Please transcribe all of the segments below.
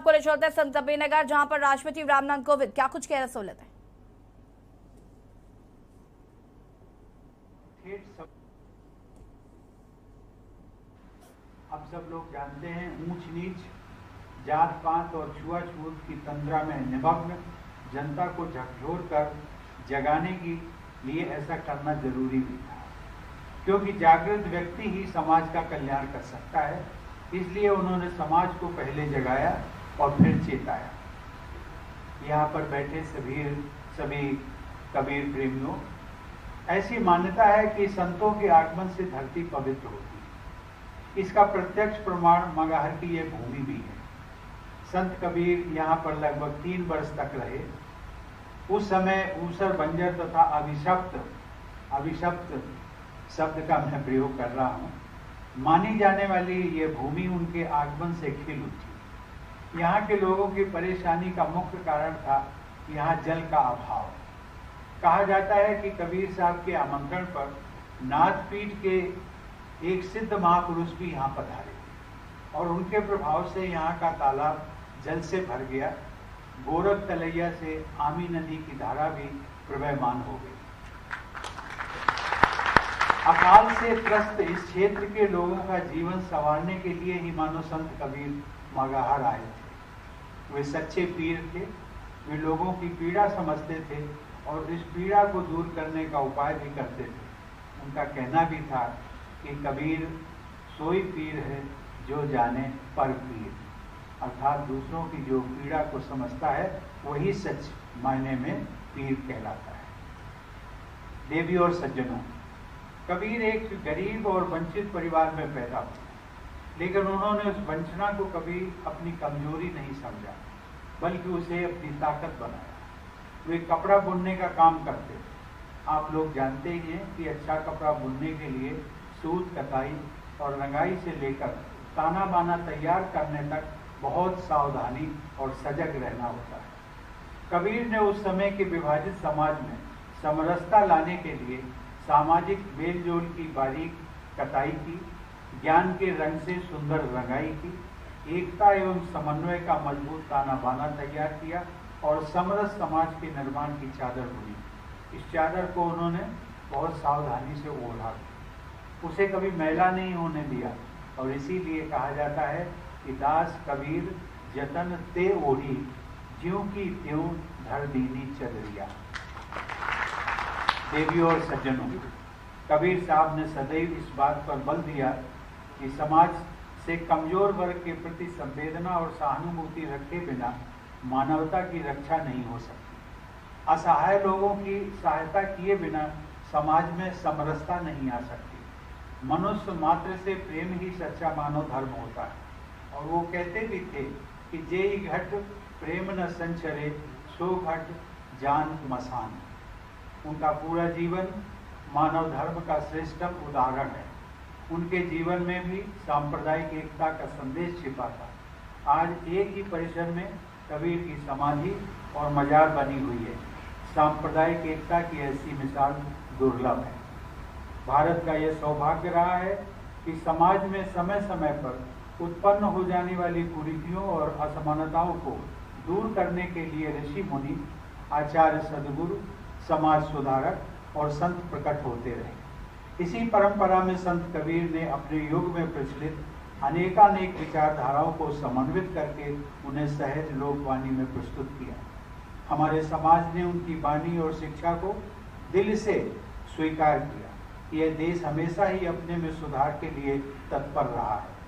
को ले चलते हैं संत कबीरनगर, जहां पर राष्ट्रपति रामनाथ कोविंद क्या कुछ कह रहे सुन लेते हैं। अब सब लोग जानते हैं, ऊंच नीच, जात पात और छुआछूत की तंद्रा में निमग्न जनता को झकझोर कर जगाने के लिए ऐसा करना जरूरी भी था, क्योंकि जागृत व्यक्ति ही समाज का कल्याण कर सकता है। इसलिए उन्होंने समाज को पहले जगाया और फिर चेताया। यहाँ पर बैठे सभी कबीर प्रेमियों, ऐसी मान्यता है कि संतों के आगमन से धरती पवित्र होती है। इसका प्रत्यक्ष प्रमाण मगहर की यह भूमि भी है। संत कबीर यहाँ पर लगभग 3 वर्ष तक रहे। उस समय ऊसर, बंजर तथा अभिशप्त शब्द का मैं प्रयोग कर रहा हूँ, मानी जाने वाली ये भूमि उनके आगमन से खिल उठी। यहाँ के लोगों की परेशानी का मुख्य कारण था यहाँ जल का अभाव। कहा जाता है कि कबीर साहब के आमंत्रण पर नाथपीठ के एक सिद्ध महापुरुष भी यहाँ पधारे और उनके प्रभाव से यहाँ का तालाब जल से भर गया। गोरख तलैया से आमी नदी की धारा भी प्रवहमान हो गई। अकाल से त्रस्त इस क्षेत्र के लोगों का जीवन संवारने के लिए ही मानो संत कबीर मगहर आए थे। वे सच्चे पीर थे। वे लोगों की पीड़ा समझते थे और इस पीड़ा को दूर करने का उपाय भी करते थे। उनका कहना भी था कि कबीर सोई पीर है जो जाने पर पीर, अर्थात दूसरों की जो पीड़ा को समझता है वही सच मायने में पीर कहलाता है। देवी और सज्जनों, कबीर एक गरीब और वंचित परिवार में पैदा हुए, लेकिन उन्होंने उस वंचना को कभी अपनी कमजोरी नहीं समझा, बल्कि उसे अपनी ताकत बनाया। वे कपड़ा बुनने का काम करते थे। आप लोग जानते ही हैं कि अच्छा कपड़ा बुनने के लिए सूत, कताई और रंगाई से लेकर ताना बाना तैयार करने तक बहुत सावधानी और सजग रहना होता है। कबीर ने उस समय के विभाजित समाज में समरसता लाने के लिए सामाजिक मेलजोल की बारीक कताई की, ज्ञान के रंग से सुंदर रंगाई की, एकता एवं समन्वय का मजबूत ताना बाना तैयार किया और समरस समाज के निर्माण की चादर बुनी। इस चादर को उन्होंने बहुत सावधानी से ओढ़ा, उसे कभी मैला नहीं होने दिया और इसीलिए कहा जाता है कि दास कबीर जतन ते ओढ़ी, ज्यों की त्यों धर दीनी चदरिया। देवियों और सज्जनों, कबीर साहब ने सदैव इस बात पर बल दिया कि समाज से कमजोर वर्ग के प्रति संवेदना और सहानुभूति रखे बिना मानवता की रक्षा नहीं हो सकती। असहाय लोगों की सहायता किए बिना समाज में समरसता नहीं आ सकती। मनुष्य मात्र से प्रेम ही सच्चा मानव धर्म होता है। और वो कहते भी थे कि जेई घट प्रेम न संचरे, सो घट जान मसान। उनका पूरा जीवन मानव धर्म का श्रेष्ठतम उदाहरण है। उनके जीवन में भी सांप्रदायिक एकता का संदेश छिपा था। आज एक ही परिसर में कबीर की समाधि और मजार बनी हुई है। सांप्रदायिक एकता की ऐसी मिसाल दुर्लभ है। भारत का यह सौभाग्य रहा है कि समाज में समय समय पर उत्पन्न हो जाने वाली कुरीतियों और असमानताओं को दूर करने के लिए ऋषि मुनि, आचार्य, सद्गुरु, समाज सुधारक और संत प्रकट होते रहे। इसी परंपरा में संत कबीर ने अपने युग में प्रचलित अनेकानेक विचारधाराओं को समन्वित करके उन्हें सहज लोकवाणी में प्रस्तुत किया। हमारे समाज ने उनकी वाणी और शिक्षा को दिल से स्वीकार किया। यह देश हमेशा ही अपने में सुधार के लिए तत्पर रहा है।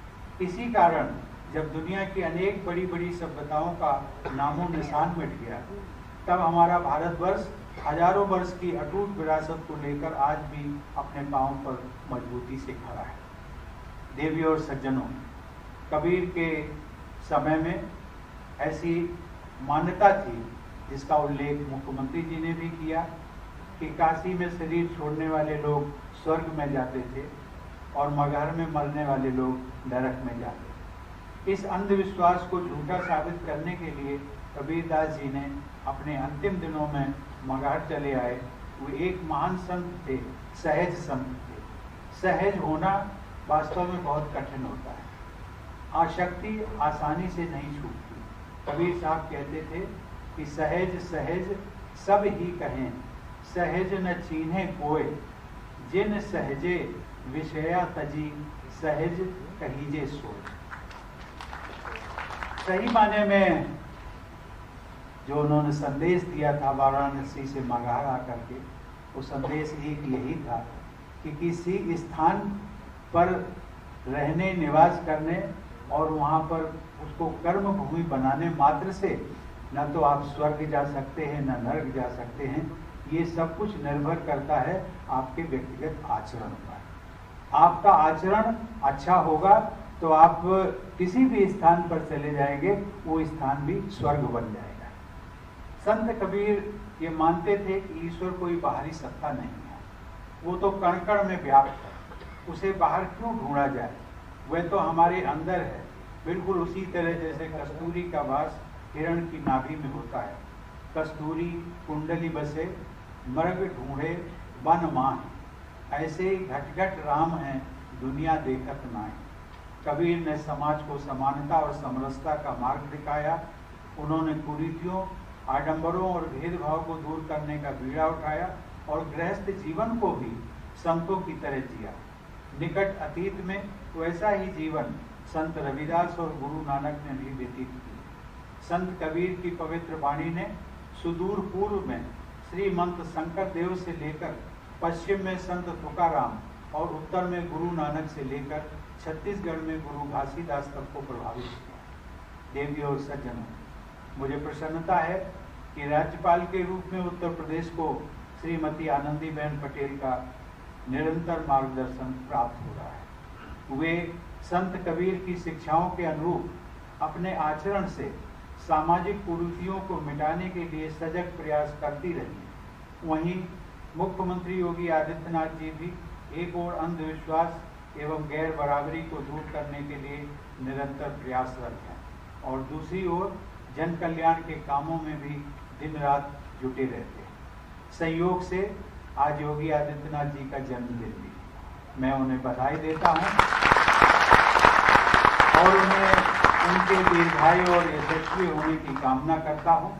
इसी कारण जब दुनिया की अनेक बड़ी बड़ी सभ्यताओं का नामो निशान मिट गया, तब हमारा भारतवर्ष हजारों वर्ष की अटूट विरासत को लेकर आज भी अपने पांव पर मजबूती से खड़ा है। देवी और सज्जनों, कबीर के समय में ऐसी मान्यता थी, जिसका उल्लेख मुख्यमंत्री जी ने भी किया, कि काशी में शरीर छोड़ने वाले लोग स्वर्ग में जाते थे और मगहर में मरने वाले लोग नरक में जाते। इस अंधविश्वास को झूठा साबित करने के लिए कबीरदास जी ने अपने अंतिम दिनों में मगहर चले आए। वो एक महान संत थे, सहज संत थे। सहज होना वास्तव में बहुत कठिन होता है। आसक्ति आसानी से नहीं छूटती। कबीर साहब कहते थे कि सहज सहज सब ही कहें, सहज न चीन्हे कोय, जिन सहजे विषया तजी, सहज कहीजे सोच। सही माने में जो उन्होंने संदेश दिया था वाराणसी से मगहर आकर के, वो संदेश एक यही था कि किसी स्थान पर रहने, निवास करने और वहाँ पर उसको कर्म भूमि बनाने मात्र से न तो आप स्वर्ग जा सकते हैं न नरक जा सकते हैं। ये सब कुछ निर्भर करता है आपके व्यक्तिगत आचरण पर। आपका आचरण अच्छा होगा तो आप किसी भी स्थान पर चले जाएंगे, वो स्थान भी स्वर्ग बन जाएगा। संत कबीर ये मानते थे कि ईश्वर कोई बाहरी सत्ता नहीं है, वो तो कण कण में व्याप्त है, उसे बाहर क्यों ढूंढा जाए, वह तो हमारे अंदर है। बिल्कुल उसी तरह जैसे कस्तूरी का वास हिरण की नाभि में होता है। कस्तूरी कुंडली बसे, मर्ग ढूंढे वन माहे, ऐसे ही घट घट राम हैं दुनिया देखत नाई। कबीर ने समाज को समानता और समरसता का मार्ग दिखाया। उन्होंने कुरीतियों, आडंबरों और भेदभाव को दूर करने का बीड़ा उठाया और गृहस्थ जीवन को भी संतों की तरह जिया। निकट अतीत में वैसा ही जीवन संत रविदास और गुरु नानक ने भी व्यतीत किया। संत कबीर की पवित्र वाणी ने सुदूर पूर्व में श्रीमंत शंकर देव से लेकर पश्चिम में संत तुकाराम और उत्तर में गुरु नानक से लेकर छत्तीसगढ़ में गुरु घासीदास तक को प्रभावित किया। देवी और सज्जनों, मुझे प्रसन्नता है कि राज्यपाल के रूप में उत्तर प्रदेश को श्रीमती आनंदीबेन पटेल का निरंतर मार्गदर्शन प्राप्त हो रहा है। वे संत कबीर की शिक्षाओं के अनुरूप अपने आचरण से सामाजिक कुरीतियों को मिटाने के लिए सजग प्रयास करती रही। वहीं मुख्यमंत्री योगी आदित्यनाथ जी भी एक ओर अंधविश्वास एवं गैर बराबरी को दूर करने के लिए निरंतर प्रयासरत हैं और दूसरी ओर जन कल्याण के कामों में भी दिन रात जुटे रहते हैं। संयोग से आज योगी आदित्यनाथ जी का जन्मदिन भी, मैं उन्हें बधाई देता हूं और उन्हें उनके दीर्घायु और यशस्वी होने की कामना करता हूं।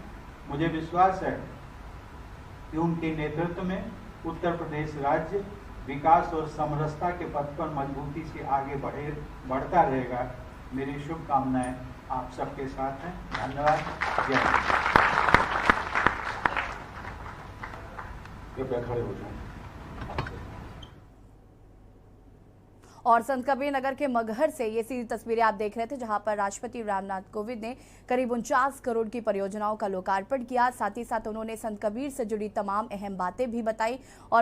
मुझे विश्वास है कि उनके नेतृत्व में उत्तर प्रदेश राज्य विकास और समरसता के पथ पर मजबूती से आगे बढ़ता रहेगा। मेरी शुभकामनाएं आप सबके साथ हैं। धन्यवाद। जय हिंद। कृपया खड़े हो जाएं। और संत कबीर नगर के मगहर से ये सीधी तस्वीरें आप देख रहे थे, जहां पर राष्ट्रपति रामनाथ कोविंद ने करीब 49 करोड़ की परियोजनाओं का लोकार्पण किया। साथ ही साथ उन्होंने संत कबीर से जुड़ी तमाम अहम बातें भी बताई और